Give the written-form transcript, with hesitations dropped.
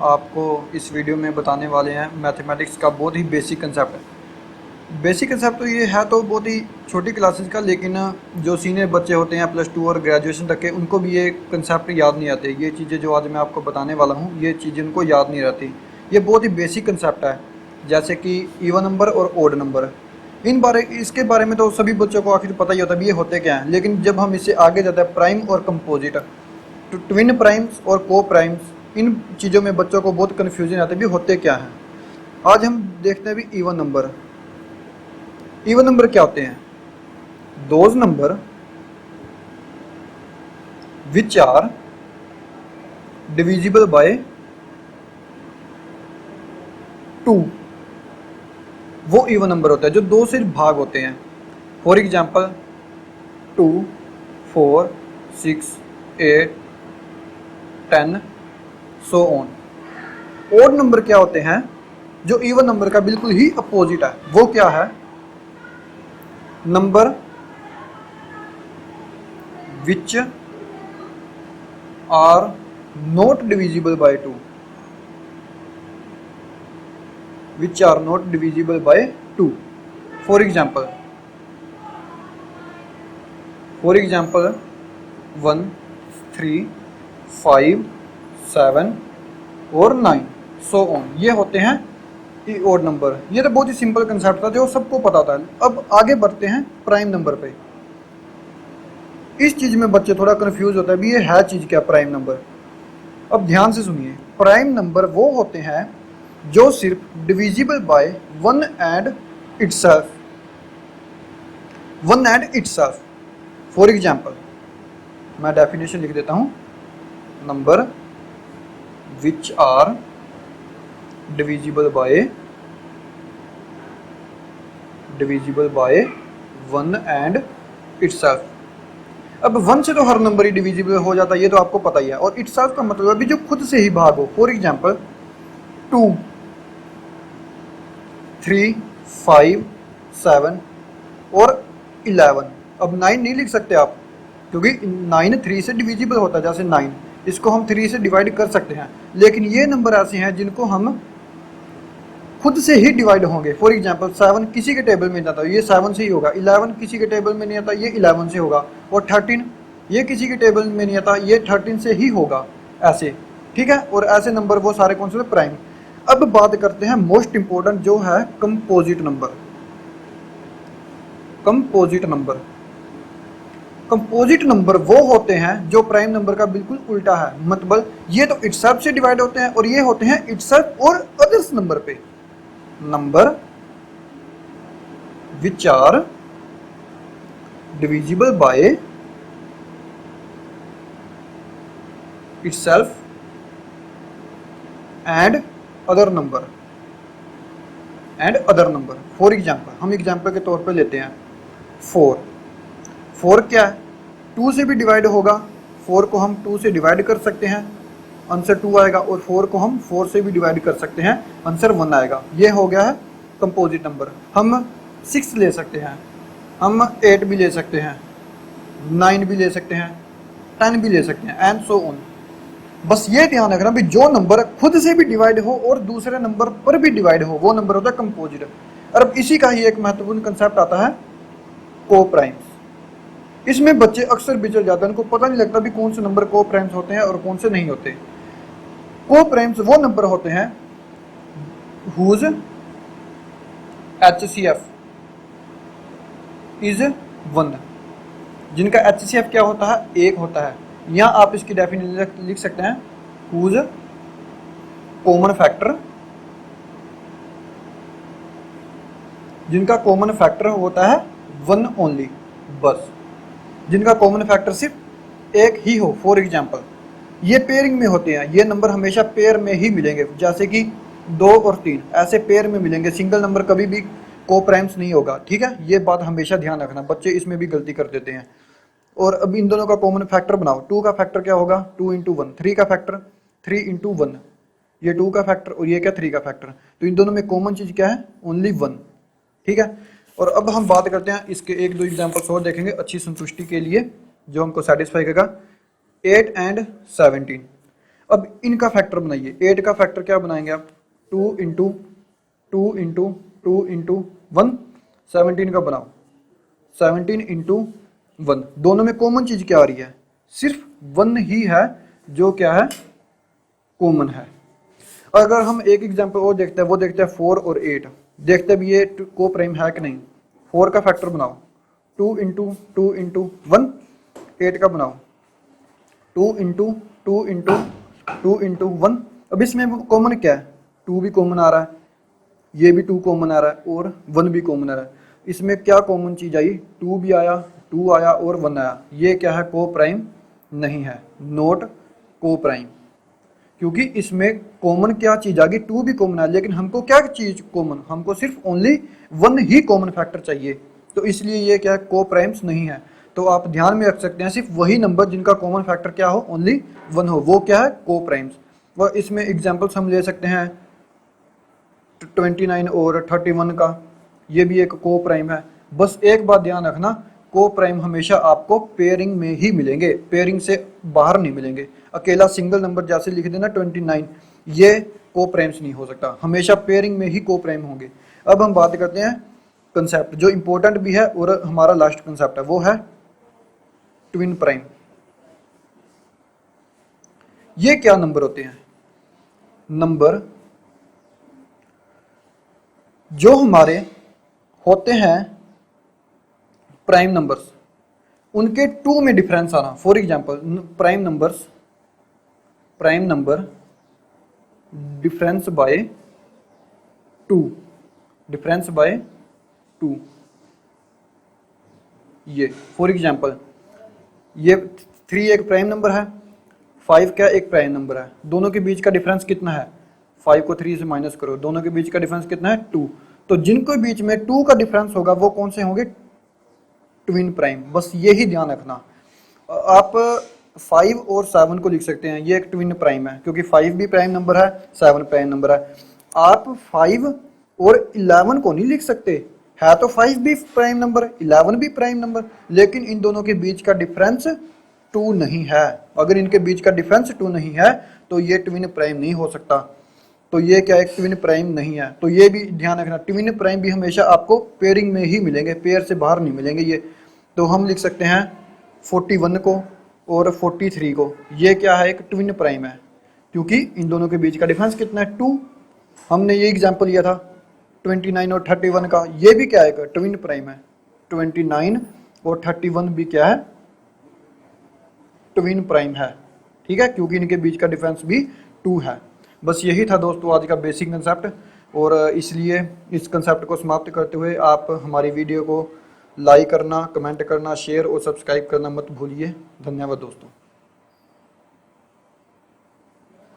आपको इस वीडियो में बताने वाले हैं मैथमेटिक्स का बहुत ही बेसिक कंसेप्ट है। बेसिक कंसेप्ट तो ये है तो बहुत ही छोटी क्लासेस का, लेकिन जो सीनियर बच्चे होते हैं +2 और ग्रेजुएशन तक के, उनको भी ये कंसेप्ट याद नहीं आते। ये चीज़ें जो आज मैं आपको बताने वाला हूँ, ये चीज़ें उनको याद नहीं रहती। ये बहुत ही बेसिक कंसेप्ट है, जैसे कि इवन नंबर और ओड नंबर। इसके बारे में तो सभी बच्चों को आखिर पता ही होता है ये होते क्या हैं। लेकिन जब हम इससे आगे जाते हैं, प्राइम और कंपोजिट, तो ट्विन प्राइम्स और को प्राइम्स, इन चीज़ों में बच्चों को बहुत कन्फ्यूजन आते हैं भी होते क्या हैं। आज हम देखते हैं भी इवन नंबर। इवन नंबर क्या होते हैं? Those number which are divisible by 2, वो इवन नंबर होता है जो 2 से भाग होते हैं। For example 2, 4, 6, 8, 10 so on. Odd number क्या होते हैं? जो इवन नंबर का बिल्कुल ही अपोजिट है। वो क्या है? Number which are not divisible by 2, which are not divisible by 2। For example 1, 3, 5, 7 और 9 सो ऑन। ये होते हैं ओड नंबर। ये तो बहुत ही सिंपल कंसेप्ट था जो सबको पता था। अब आगे बढ़ते हैं प्राइम नंबर पे। इस चीज में बच्चे थोड़ा कंफ्यूज होता है भी ये है चीज क्या प्राइम नंबर। अब ध्यान से सुनिए, प्राइम नंबर वो होते हैं जो सिर्फ divisible by 1 and itself. For example मैं डेफिनेशन लिख देता हूं, number which are divisible by 1 and itself. अब 1 से तो हर नंबर ही डिविजिबल हो जाता है, ये तो आपको पता ही है। और इटसेल्फ का मतलब अभी जो खुद से ही भाग हो। फॉर एग्जाम्पल 2, 3, 5, 7 और 11। अब 9 नहीं लिख सकते आप, क्योंकि 9 3 से डिविजिबल होता है। जैसे 9, इसको हम 3 से डिवाइड कर सकते हैं, लेकिन ये नंबर ऐसे हैं जिनको हम खुद से ही डिवाइड होंगे। फॉर एग्जाम्पल 7 किसी के टेबल में जाता है, ये 7 से ही होगा। 11 किसी के टेबल में नहीं आता, ये 11 से होगा। और 13 ये किसी के टेबल में नहीं आता, ये 13 से ही होगा। ऐसे, ठीक है। और ऐसे नंबर वो सारे कौन से? प्राइम। अब बात करते हैं मोस्ट इंपोर्टेंट, जो है कंपोजिट नंबर। कंपोजिट नंबर वो होते हैं जो प्राइम नंबर का बिल्कुल उल्टा है। मतलब ये तो इटसेल्फ से डिवाइड होते हैं, और ये होते हैं इटसेल्फ और अदर्स नंबर पे। Number which are divisible by itself and other number. For example हम एग्जाम्पल के तौर पर लेते हैं 4 क्या है? 2 से भी डिवाइड होगा। 4 को हम 2 से डिवाइड कर सकते हैं, आंसर 2 आएगा। और 4 को हम 4 से भी डिवाइड कर सकते हैं, आंसर 1 आएगा। ये हो गया है कंपोजिट नंबर। हम 6 ले सकते हैं, हम 8 भी ले सकते हैं, 9 भी ले सकते हैं, 10 भी ले सकते हैं, एंड सो ऑन। बस ये ध्यान रखना भी जो नंबर खुद से भी डिवाइड हो और दूसरे नंबर पर भी डिवाइड हो, वो नंबर होता है कंपोजिट। और अब इसी का ही एक महत्वपूर्ण कंसेप्ट आता है को प्राइम्स। इसमें बच्चे अक्सर बिचड़ जाते हैं, उनको पता नहीं लगता भी कौन से नंबर को प्राइम्स होते हैं और कौन से नहीं होते। को प्राइम्स वो नंबर होते हैं हुज HCF इज 1, जिनका HCF क्या होता है? 1 होता है। या आप इसकी डेफिनेशन लिख सकते हैं, हुज कॉमन फैक्टर, जिनका कॉमन फैक्टर होता है 1 ओनली, बस, जिनका कॉमन फैक्टर सिर्फ 1 ही हो। फॉर एग्जाम्पल ये पेयरिंग में होते हैं, ये नंबर हमेशा पेयर में ही मिलेंगे, जैसे कि 2 और 3 ऐसे पेयर में मिलेंगे। सिंगल नंबर कभी भी को प्राइम्स नहीं होगा, ठीक है। ये बात हमेशा ध्यान रखना, बच्चे इसमें भी गलती कर देते हैं। और अब इन दोनों का कॉमन फैक्टर बनाओ। 2 का फैक्टर क्या होगा? 2 × 1। 3 का फैक्टर 3 × 1, ये 2 का फैक्टर और ये क्या 3 का फैक्टर। तो इन दोनों में कॉमन चीज क्या है? ओनली 1, ठीक है। और अब हम बात करते हैं इसके 1-2 एग्जाम्पल्स और देखेंगे अच्छी संतुष्टि के लिए, जो हमको सेटिस्फाई करेगा। 8 and 17। अब इनका फैक्टर बनाइए, 8 का फैक्टर क्या बनाएंगे आप, 2 इंटू 2 इंटू 2 इंटू 1, 17 का बनाओ, 17 इंटू 1, दोनों में कॉमन चीज़ क्या आ रही है, सिर्फ 1 ही है जो क्या है, कॉमन है। अगर हम एक एग्जांपल और देखते हैं, वो देखते हैं 4 और 8, देखते भी ये को प्राइम है कि नहीं। 4 का फैक्टर बनाओ, 2 इंटू 2 इंटू 1, 8 का बनाओ 2 इंटू 2 इंटू 2 इंटू 1। अब इसमें कॉमन क्या है, 2 भी कॉमन आ रहा है, ये भी 2 कॉमन आ रहा है और 1 भी कॉमन आ रहा है। इसमें क्या कॉमन चीज़ आई, 2 भी आया, 2 आया और 1 आया, ये क्या है, को प्राइम नहीं है, नॉट को प्राइम। क्योंकि इसमें कॉमन क्या चीज़ आ गई, 2 भी कॉमन है, लेकिन हमको क्या चीज़ कॉमन, हमको सिर्फ ओनली 1 ही कॉमन फैक्टर चाहिए, तो इसलिए ये क्या है, को प्राइम्स नहीं है। तो आप ध्यान में रख सकते हैं सिर्फ वही नंबर जिनका कॉमन फैक्टर क्या हो, ओनली 1 हो, वो क्या है, को प्राइम्स। वह इसमें एग्जाम्पल्स हम ले सकते हैं 29 और 31 का, ये भी एक को प्राइम है। बस एक बात ध्यान रखना, को प्राइम हमेशा आपको पेयरिंग में ही मिलेंगे, पेयरिंग से बाहर नहीं मिलेंगे। अकेला सिंगल नंबर जैसे लिख देना 29, ये को प्राइम्स नहीं हो सकता, हमेशा पेयरिंग में ही को प्राइम होंगे। अब हम बात करते हैं कंसेप्ट जो इंपॉर्टेंट भी है और हमारा लास्ट कंसेप्ट है, वो है ट्विन प्राइम। ये क्या नंबर होते हैं, नंबर जो हमारे होते हैं प्राइम नंबर्स, उनके 2 में डिफरेंस आना। For example prime number difference bye 2, difference bye 2, ये फॉर एग्जांपल ये 3 एक प्राइम नंबर है, 5 क्या एक प्राइम नंबर है, दोनों के बीच का डिफरेंस कितना है, 5 को 3 से माइनस करो, दोनों के बीच का डिफरेंस कितना है, 2। तो जिनको बीच में 2 का डिफरेंस होगा वो कौन से होंगे, ट्विन प्राइम। बस यही ध्यान रखना। आप 5 और 7 को लिख सकते हैं, ये एक ट्विन प्राइम है, क्योंकि 5 भी प्राइम नंबर है, 7 प्राइम नंबर है। आप 5 और 11 को नहीं लिख सकते, है तो 5 भी प्राइम नंबर, 11 भी प्राइम नंबर, लेकिन इन दोनों के बीच का डिफरेंस 2 नहीं है। अगर इनके बीच का डिफरेंस 2 नहीं है तो ये ट्विन प्राइम नहीं हो सकता। तो ये क्या एक ट्विन प्राइम नहीं है। तो ये भी ध्यान रखना, ट्विन प्राइम भी हमेशा आपको पेयरिंग में ही मिलेंगे, पेयर से बाहर नहीं मिलेंगे ये। तो हम लिख सकते हैं 41 को और 43 को, ये क्या है, एक ट्विन प्राइम है, क्योंकि इन दोनों के बीच का डिफरेंस कितना है, 2। हमने ये एग्जाम्पल लिया था 29 और 31 का, ये भी क्या है, ट्विन प्राइम है। 29 और 31 भी क्या है, ट्विन प्राइम है, ठीक है, क्योंकि इनके बीच का डिफरेंस भी 2 है। बस यही था दोस्तों आज का बेसिक कंसेप्ट, और इसलिए इस कंसेप्ट को समाप्त करते हुए आप हमारी वीडियो को लाइक करना, कमेंट करना, शेयर और सब्सक्राइब करना मत भूलिए। धन्यवाद दोस्तों।